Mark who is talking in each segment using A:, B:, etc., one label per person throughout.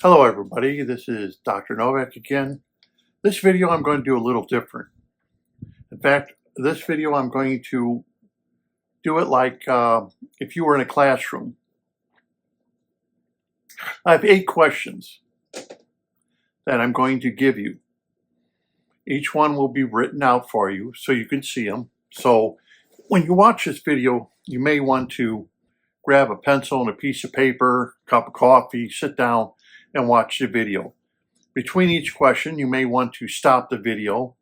A: Hello everybody, this is Dr. Novak again. This video I'm going to do a little different. In fact, this video I'm going to do it like if you were in a classroom. I have 8 questions that I'm going to give you. Each one will be written out for you so you can see them. So when you watch this video, you may want to grab a pencil and a piece of paper, a cup of coffee, sit down and watch the video. Between each question, you may want to stop the video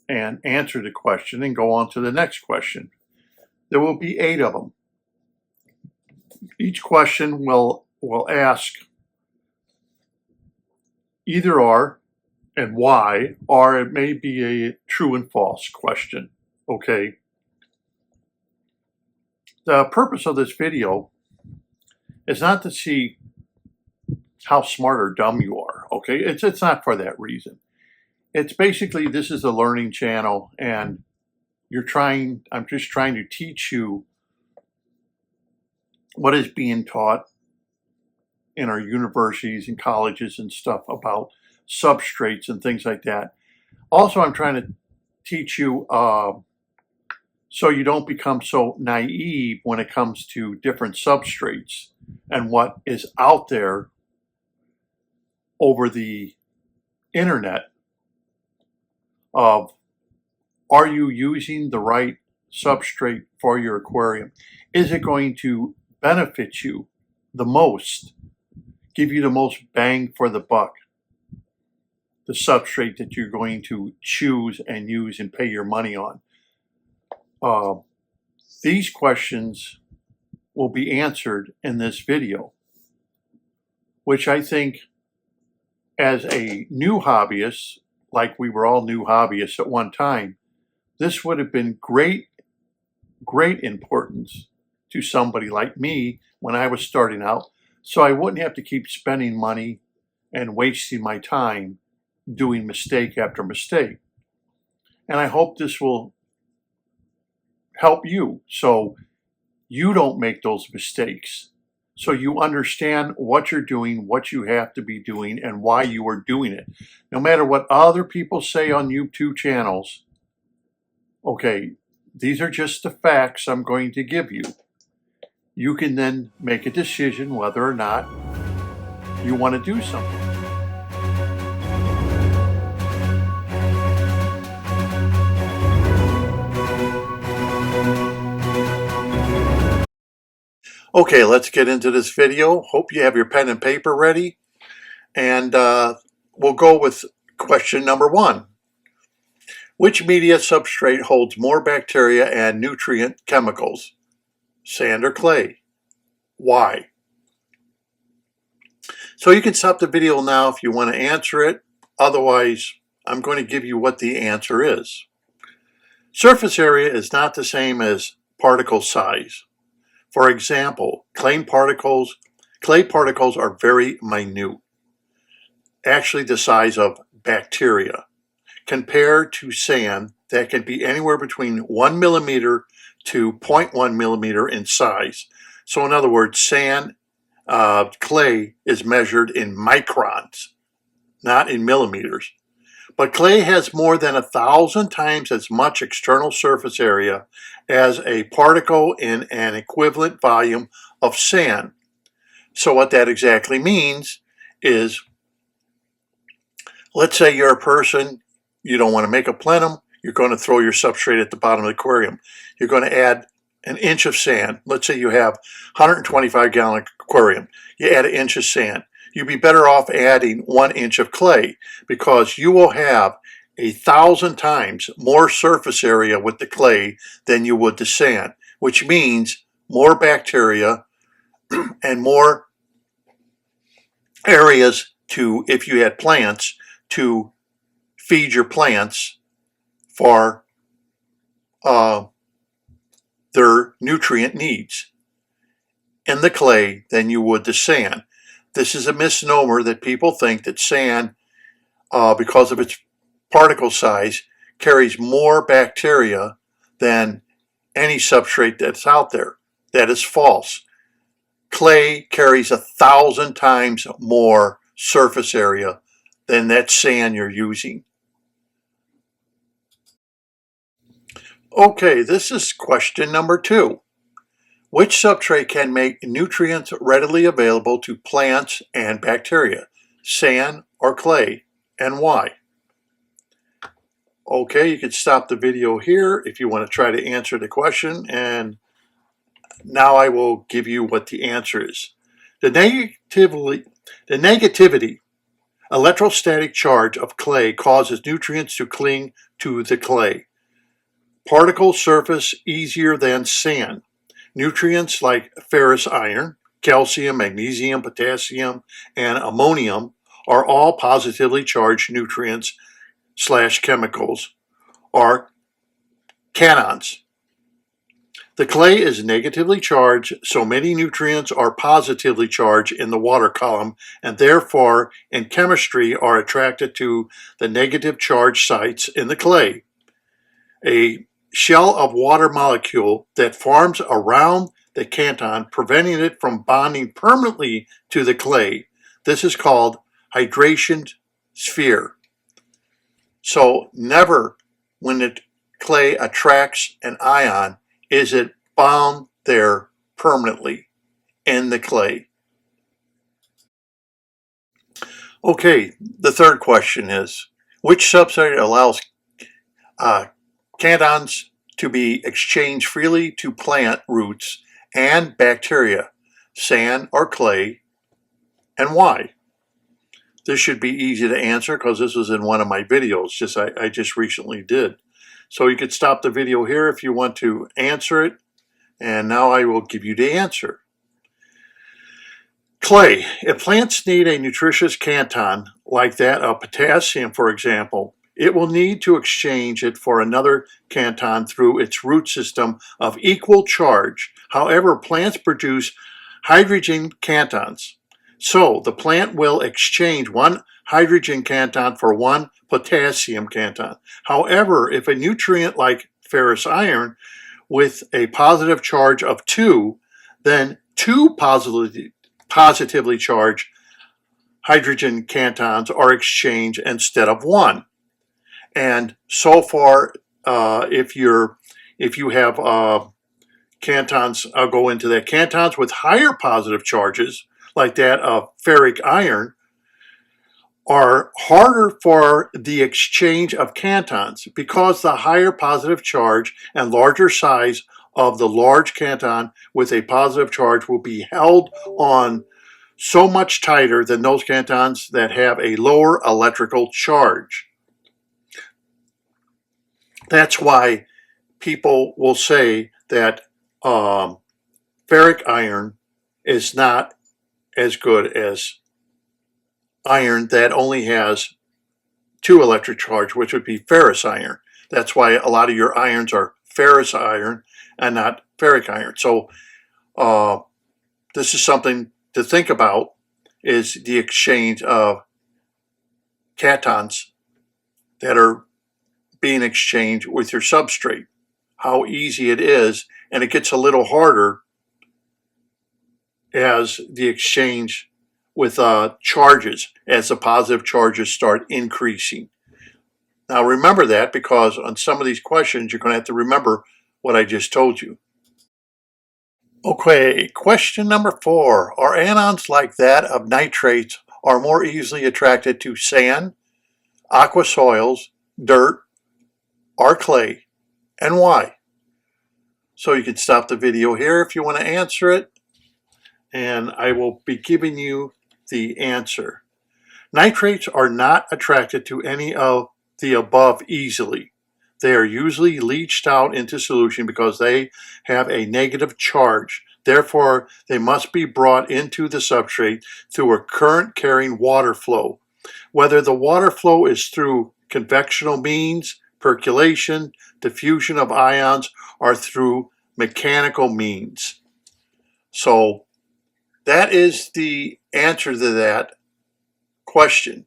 A: and answer the question and go on to the next question. There will be 8 of them. Each question will ask either or and why, or it may be a true and false question, okay? The purpose of this video is not to see how smart or dumb you are, okay? It's not for that reason. It's basically, this is a learning channel and I'm just trying to teach you what is being taught in our universities and colleges and stuff about substrates and things like that. Also, I'm trying to teach you so you don't become so naive when it comes to different substrates and what is out there over the internet of, are you using the right substrate for your aquarium? Is it going to benefit you the most, give you the most bang for the buck? The substrate that you're going to choose and use and pay your money on. These questions will be answered in this video, which I think, as a new hobbyist, like we were all new hobbyists at one time, this would have been great importance to somebody like me when I was starting out, so I wouldn't have to keep spending money and wasting my time doing mistake after mistake. And I hope this will help you so you don't make those mistakes. So you understand what you're doing, what you have to be doing, and why you are doing it. No matter what other people say on YouTube channels, okay, these are just the facts I'm going to give you. You can then make a decision whether or not you want to do something. Okay, let's get into this video. Hope you have your pen and paper ready. And we'll go with question number 1. Which media substrate holds more bacteria and nutrient chemicals? Sand or clay? Why? So you can stop the video now if you want to answer it. Otherwise, I'm going to give you what the answer is. Surface area is not the same as particle size. For example, clay particles are very minute, actually the size of bacteria, compared to sand that can be anywhere between 1 millimeter to 0.1 millimeter in size. So in other words, sand, clay is measured in microns, not in millimeters. But clay has more than 1,000 times as much external surface area as a particle in an equivalent volume of sand. So what that exactly means is, let's say you're a person, you don't want to make a plenum, you're going to throw your substrate at the bottom of the aquarium. You're going to add an inch of sand. Let's say you have 125-gallon aquarium. You add an inch of sand. You'd be better off adding 1 inch of clay because you will have 1,000 times more surface area with the clay than you would the sand, which means more bacteria and more areas to, if you had plants, to feed your plants for their nutrient needs in the clay than you would the sand. This is a misnomer that people think that sand, because of its particle size, carries more bacteria than any substrate that's out there. That is false. Clay carries 1,000 times more surface area than that sand you're using. Okay, this is question number 2. Which substrate can make nutrients readily available to plants and bacteria? Sand or clay, and why? Okay, you can stop the video here if you want to try to answer the question, and now I will give you what the answer is. The negativity electrostatic charge of clay causes nutrients to cling to the clay. Particle surface easier than sand. Nutrients like ferrous iron, calcium, magnesium, potassium, and ammonium are all positively charged nutrients / chemicals, or cations. The clay is negatively charged, so many nutrients are positively charged in the water column and therefore in chemistry are attracted to the negative charge sites in the clay. A shell of water molecule that forms around the cation, preventing it from bonding permanently to the clay. This is called hydration sphere. So never, when the clay attracts an ion, is it bound there permanently in the clay. Okay, the third question is, which substrate allows cations to be exchanged freely to plant roots and bacteria, sand or clay, and why? This should be easy to answer because this was in one of my videos I just recently did. So you could stop the video here if you want to answer it, and now I will give you the answer. Clay. If plants need a nutritious cation, like that of potassium, for example, it will need to exchange it for another cation through its root system of equal charge. However, plants produce hydrogen cations. So the plant will exchange one hydrogen cation for one potassium cation. However, if a nutrient like ferrous iron with a positive charge of 2, then 2 positively charged hydrogen cations are exchanged instead of 1. And so far, if you have cations, I'll go into that. Cations with higher positive charges, like that of ferric iron, are harder for the exchange of cations because the higher positive charge and larger size of the large cation with a positive charge will be held on so much tighter than those cations that have a lower electrical charge. That's why people will say that ferric iron is not as good as iron that only has 2 electric charge, which would be ferrous iron. That's why a lot of your irons are ferrous iron and not ferric iron. So this is something to think about, is the exchange of cations that are being exchanged with your substrate, how easy it is, and it gets a little harder as the exchange with charges, as the positive charges start increasing. Now remember that, because on some of these questions you're going to have to remember what I just told you. Okay, question number 4. Are anions like that of nitrates are more easily attracted to sand, aqua soils, dirt, or clay, and why? So you can stop the video here if you want to answer it, and I will be giving you the answer. Nitrates are not attracted to any of the above easily. They are usually leached out into solution because they have a negative charge. Therefore, they must be brought into the substrate through a current-carrying water flow. Whether the water flow is through convectional means, percolation, diffusion of ions, or through mechanical means. So that is the answer to that question.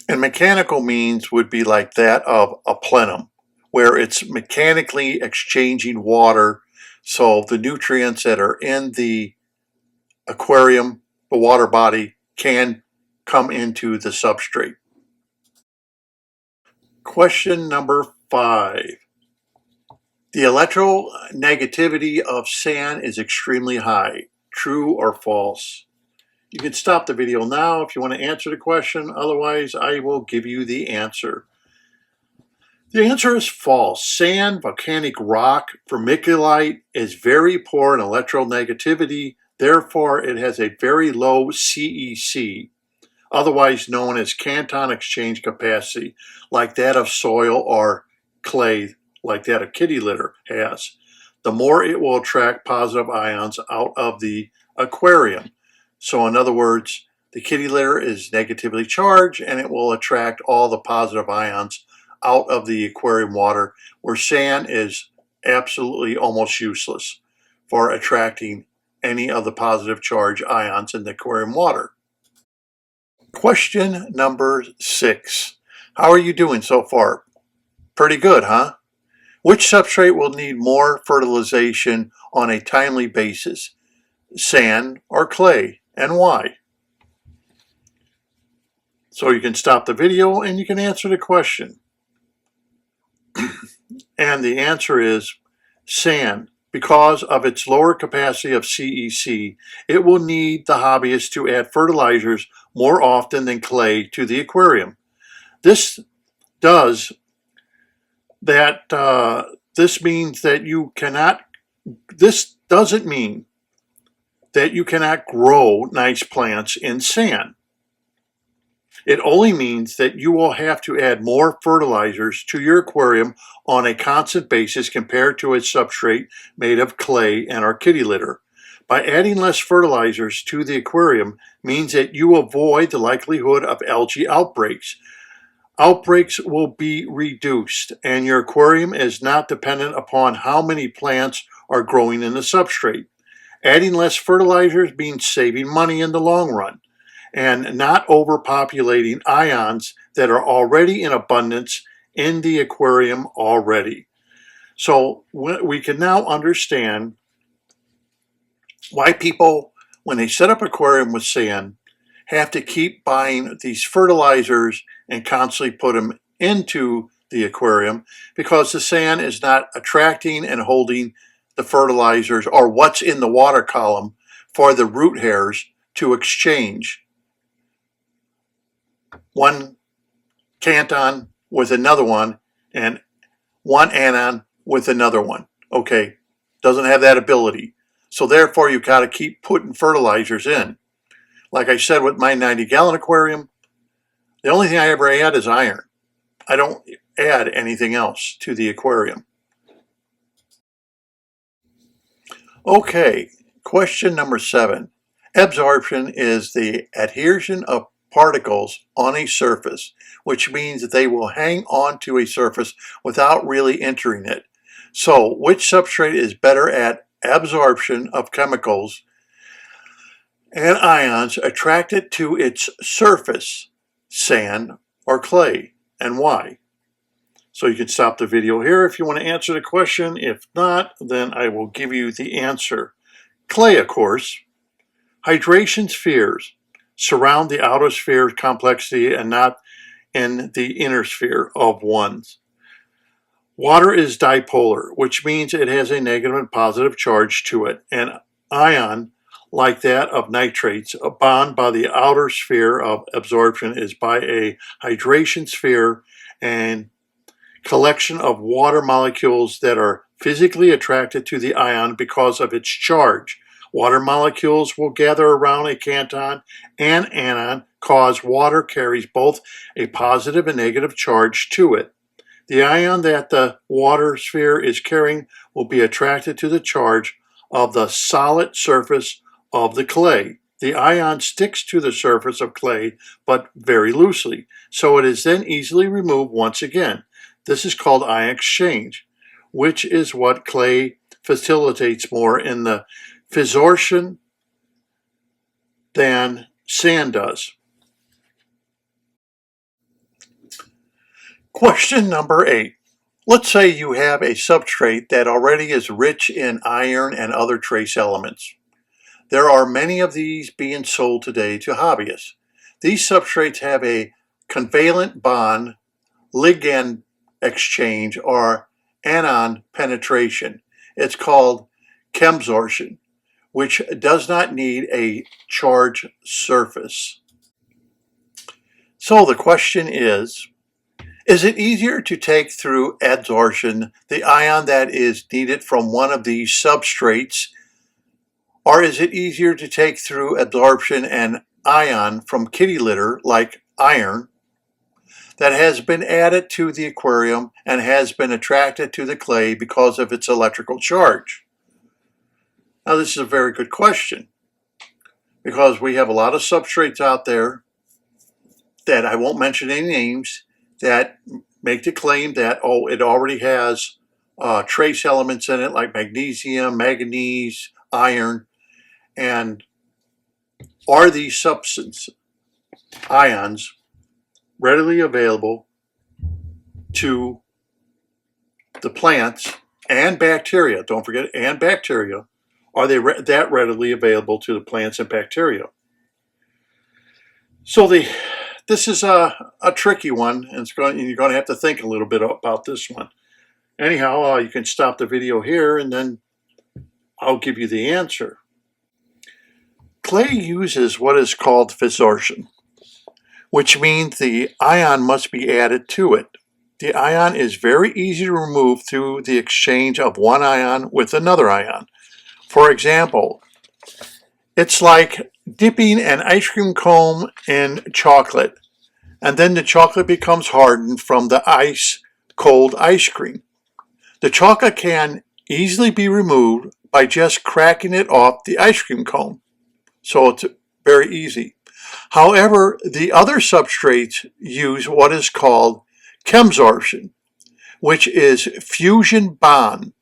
A: And mechanical means would be like that of a plenum, where it's mechanically exchanging water, so the nutrients that are in the aquarium, the water body, can come into the substrate. Question number 5. The electronegativity of sand is extremely high. True or false? You can stop the video now if you want to answer the question. Otherwise, I will give you the answer. The answer is false. Sand, volcanic rock, vermiculite is very poor in electronegativity. Therefore, it has a very low CEC, otherwise known as Canton exchange capacity, like that of soil or clay, like that of kitty litter has. The more it will attract positive ions out of the aquarium. So in other words, the kitty litter is negatively charged and it will attract all the positive ions out of the aquarium water, where sand is absolutely almost useless for attracting any of the positive charge ions in the aquarium water. Question number 6. How are you doing so far? Pretty good, huh? Which substrate will need more fertilization on a timely basis? Sand or clay, and why? So you can stop the video and you can answer the question. And the answer is sand. Because of its lower capacity of CEC, it will need the hobbyist to add fertilizers more often than clay to the aquarium. This does that. This means that you cannot. This doesn't mean that you cannot grow nice plants in sand. It only means that you will have to add more fertilizers to your aquarium on a constant basis compared to a substrate made of clay and or kitty litter. By adding less fertilizers to the aquarium means that you avoid the likelihood of algae outbreaks. Outbreaks will be reduced, and your aquarium is not dependent upon how many plants are growing in the substrate. Adding less fertilizers means saving money in the long run and not overpopulating ions that are already in abundance in the aquarium already. So we can now understand why people, when they set up an aquarium with sand, have to keep buying these fertilizers and constantly put them into the aquarium, because the sand is not attracting and holding the fertilizers or what's in the water column for the root hairs to exchange one canton with another one and one anion with another one. Okay, doesn't have that ability. So therefore you got to keep putting fertilizers in. Like I said with my 90-gallon aquarium, the only thing I ever add is iron. I don't add anything else to the aquarium. Okay, question number 7. Absorption is the adhesion of particles on a surface, which means that they will hang on to a surface without really entering it. So, which substrate is better at absorption of chemicals and ions attracted to its surface, sand or clay, and why? So you can stop the video here if you want to answer the question. If not, then I will give you the answer. Clay, of course. Hydration spheres surround the outer sphere complexity and not in the inner sphere of ones. Water is dipolar, which means it has a negative and positive charge to it. An ion, like that of nitrates, a bond by the outer sphere of absorption is by a hydration sphere and collection of water molecules that are physically attracted to the ion because of its charge. Water molecules will gather around a canton and anion, cause water carries both a positive and negative charge to it. The ion that the water sphere is carrying will be attracted to the charge of the solid surface of the clay. The ion sticks to the surface of clay, but very loosely, so it is then easily removed once again. This is called ion exchange, which is what clay facilitates more in the fissorption than sand does. Question number 8. Let's say you have a substrate that already is rich in iron and other trace elements. There are many of these being sold today to hobbyists. These substrates have a covalent bond, ligand exchange, or anion penetration. It's called chemsorption, which does not need a charged surface. So the question is it easier to take through adsorption the ion that is needed from one of these substrates, or is it easier to take through absorption an ion from kitty litter like iron that has been added to the aquarium and has been attracted to the clay because of its electrical charge? Now, this is a very good question, because we have a lot of substrates out there that I won't mention any names that make the claim that, oh, it already has trace elements in it like magnesium, manganese, iron, and are these substance ions readily available to the plants and bacteria? Don't forget, and bacteria. Are they that readily available to the plants and bacteria? So this is a tricky one, and you're going to have to think a little bit about this one. Anyhow, you can stop the video here, and then I'll give you the answer. Clay uses what is called fissorption, which means the ion must be added to it. The ion is very easy to remove through the exchange of one ion with another ion. For example, it's like dipping an ice cream cone in chocolate, and then the chocolate becomes hardened from the cold ice cream. The chocolate can easily be removed by just cracking it off the ice cream cone. So it's very easy. However, the other substrates use what is called chemsorption, which is fusion bond,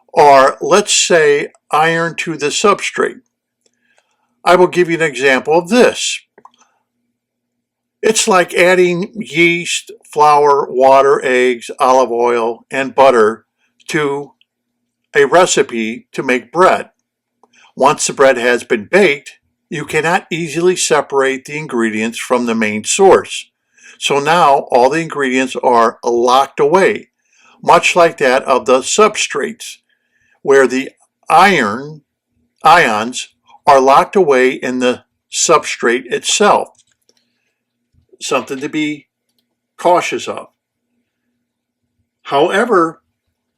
A: or let's say iron to the substrate. I will give you an example of this. It's like adding yeast, flour, water, eggs, olive oil, and butter to a recipe to make bread. Once the bread has been baked, you cannot easily separate the ingredients from the main source. So now all the ingredients are locked away, much like that of the substrates, where the ions are locked away in the substrate itself. Something to be cautious of. However,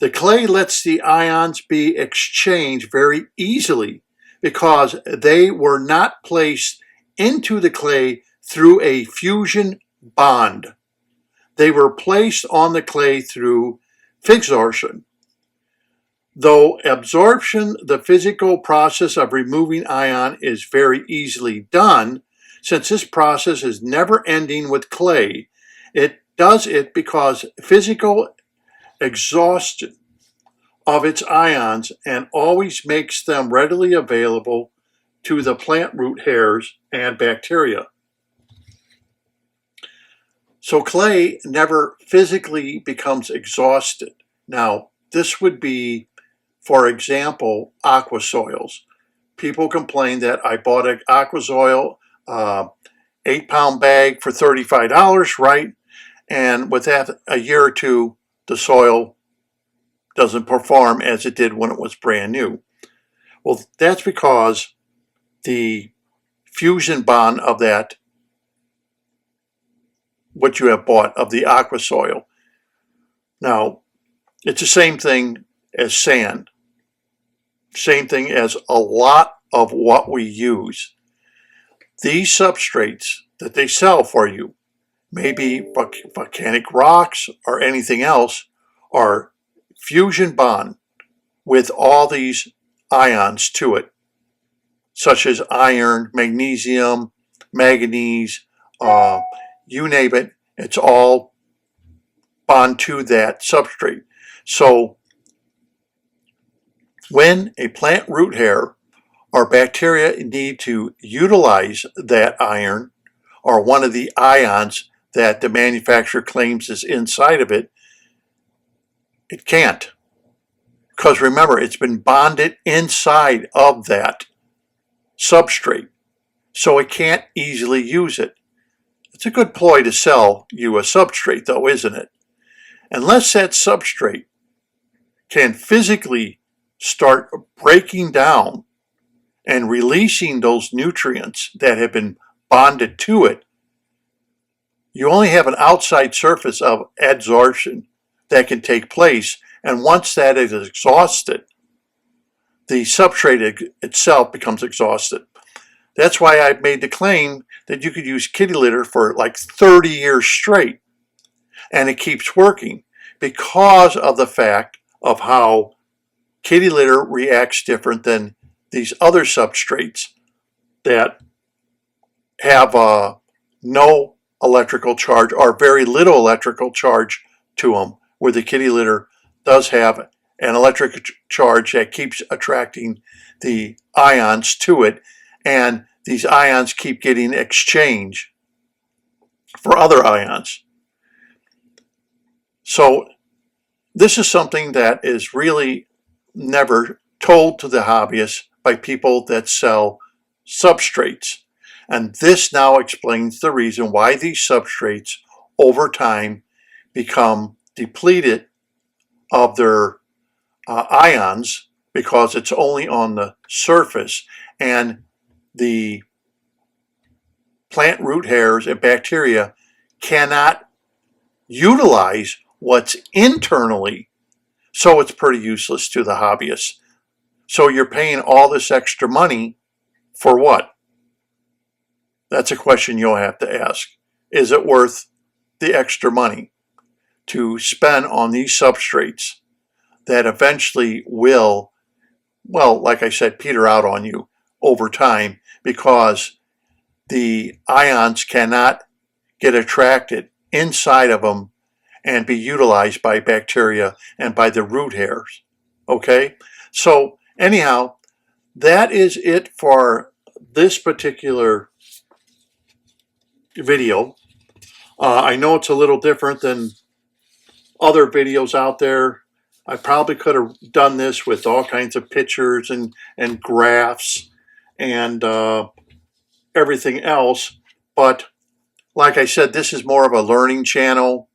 A: the clay lets the ions be exchanged very easily because they were not placed into the clay through a fusion bond. They were placed on the clay through fissorption. Though absorption, the physical process of removing ion, is very easily done, since this process is never ending with clay, it does it because physical exhaustion of its ions and always makes them readily available to the plant root hairs and bacteria. So clay never physically becomes exhausted. Now, this would be, for example, aqua soils. People complain that I bought an aqua soil 8-pound bag for $35, right? And within a year or two, the soil doesn't perform as it did when it was brand new. Well, that's because the fusion bond of that, what you have bought of the aqua soil. Now, it's the same thing as sand. Same thing as a lot of what we use. These substrates that they sell for you, maybe volcanic rocks or anything else, are fusion bond with all these ions to it, such as iron, magnesium, manganese, you name it, it's all bond to that substrate. So when a plant root hair or bacteria need to utilize that iron or one of the ions that the manufacturer claims is inside of it, it can't. Because remember, it's been bonded inside of that substrate. so it can't easily use it. It's a good ploy to sell you a substrate though, isn't it? Unless that substrate can physically start breaking down and releasing those nutrients that have been bonded to it, you only have an outside surface of adsorption that can take place, and once that is exhausted, the substrate itself becomes exhausted. That's why I've made the claim that you could use kitty litter for like 30 years straight, and it keeps working because of the fact of how kitty litter reacts different than these other substrates that have no electrical charge or very little electrical charge to them, where the kitty litter does have an electric charge that keeps attracting the ions to it, and these ions keep getting exchanged for other ions. So this is something that is really never told to the hobbyists by people that sell substrates. And this now explains the reason why these substrates over time become depleted of their ions, because it's only on the surface, and the plant root hairs and bacteria cannot utilize what's internally, so it's pretty useless to the hobbyists. So you're paying all this extra money for what? That's a question you'll have to ask. Is it worth the extra money to spend on these substrates that eventually will, well, like I said, peter out on you over time, because the ions cannot get attracted inside of them and be utilized by bacteria and by the root hairs. Okay? So anyhow, that is it for this particular video. I know it's a little different than other videos out there. I probably could have done this with all kinds of pictures and graphs and everything else, but like I said, this is more of a learning channel,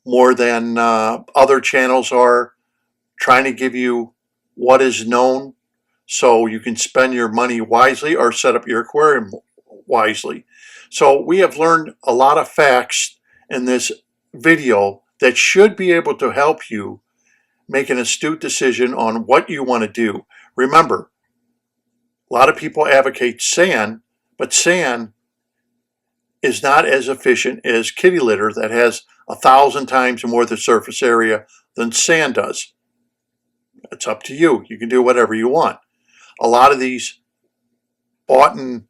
A: more than other channels are, trying to give you what is known so you can spend your money wisely or set up your aquarium wisely. So we have learned a lot of facts in this video that should be able to help you make an astute decision on what you want to do. Remember, a lot of people advocate sand, but sand is not as efficient as kitty litter that has 1,000 times more of the surface area than sand does. It's up to you. You can do whatever you want. A lot of these bought-in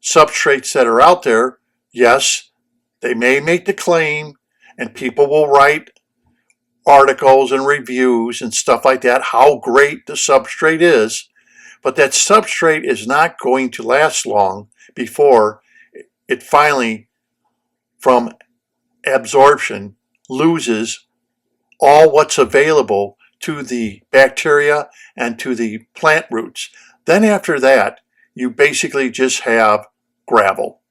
A: substrates that are out there, yes, they may make the claim, and people will write articles and reviews and stuff like that, how great the substrate is, but that substrate is not going to last long before it finally, from absorption, loses all what's available to the bacteria and to the plant roots. Then after that, you basically just have gravel,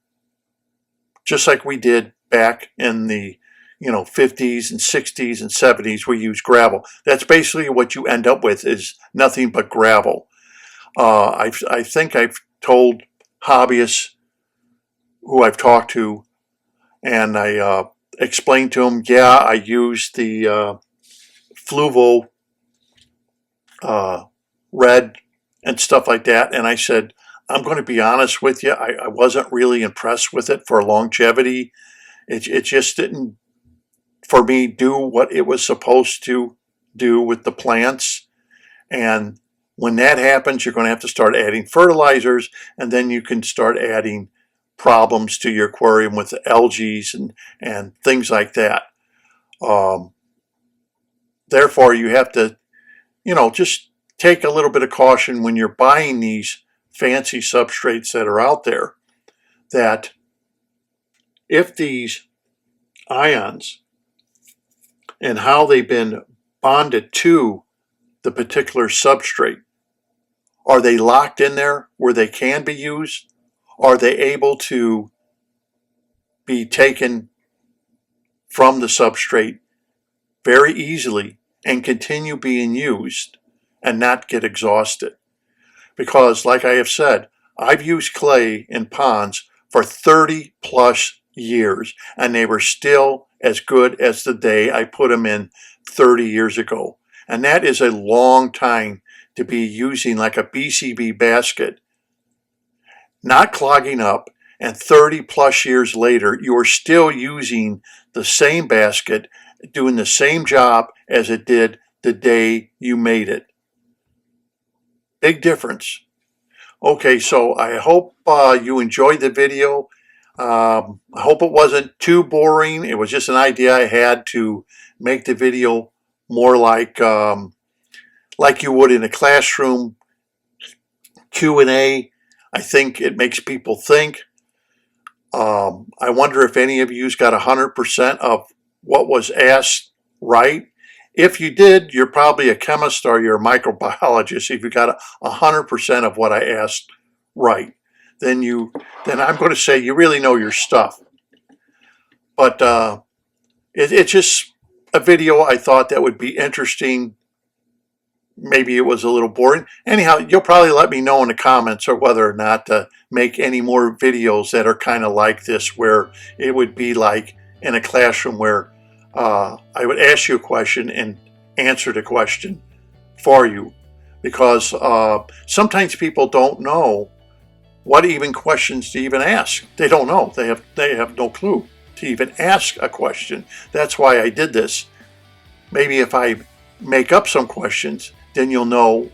A: just like we did back in the 50s and 60s and 70s. We used gravel. That's basically what you end up with, is nothing but gravel. I think I've told hobbyists who I've talked to, and I explained to them, yeah, I used the fluval red and stuff like that, and I said, I'm going to be honest with you, I wasn't really impressed with it for longevity. It just didn't, for me, do what it was supposed to do with the plants. And when that happens, you're going to have to start adding fertilizers, and then you can start adding problems to your aquarium with the algae and things like that. Therefore, you have to, just take a little bit of caution when you're buying these fancy substrates that are out there, that if these ions and how they've been bonded to the particular substrate, are they locked in there where they can be used, are they able to be taken from the substrate very easily and continue being used and not get exhausted. Because, like I have said, I've used clay in ponds for 30 plus years, and they were still as good as the day I put them in 30 years ago. And that is a long time to be using like a BCB basket, not clogging up, and 30 plus years later, you're still using the same basket, doing the same job as it did the day you made it. Big difference. Okay, so I hope you enjoyed the video. I hope it wasn't too boring. It was just an idea I had to make the video more like you would in a classroom Q&A. I think it makes people think. I wonder if any of you's got 100% of what was asked right. If you did, you're probably a chemist or you're a microbiologist. If you got 100% of what I asked right, then I'm going to say you really know your stuff. But it's just a video I thought that would be interesting. Maybe it was a little boring. Anyhow, you'll probably let me know in the comments or whether or not to make any more videos that are kind of like this, where it would be like in a classroom where I would ask you a question and answer the question for you. Because sometimes people don't know what even questions to even ask. They don't know. They have no clue to even ask a question. That's why I did this. Maybe if I make up some questions, then you'll know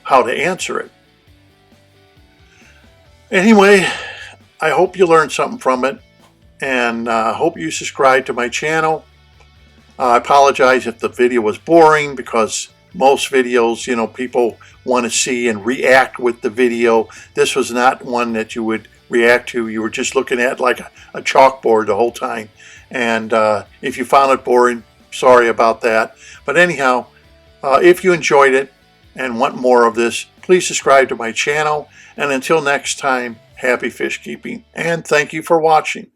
A: how to answer it. Anyway, I hope you learned something from it, and I hope you subscribe to my channel. I apologize if the video was boring, because most videos, people want to see and react with the video. This was not one that you would react to. You were just looking at like a chalkboard the whole time. And if you found it boring, sorry about that. But anyhow, if you enjoyed it and want more of this, please subscribe to my channel. And until next time, happy fish keeping, and thank you for watching.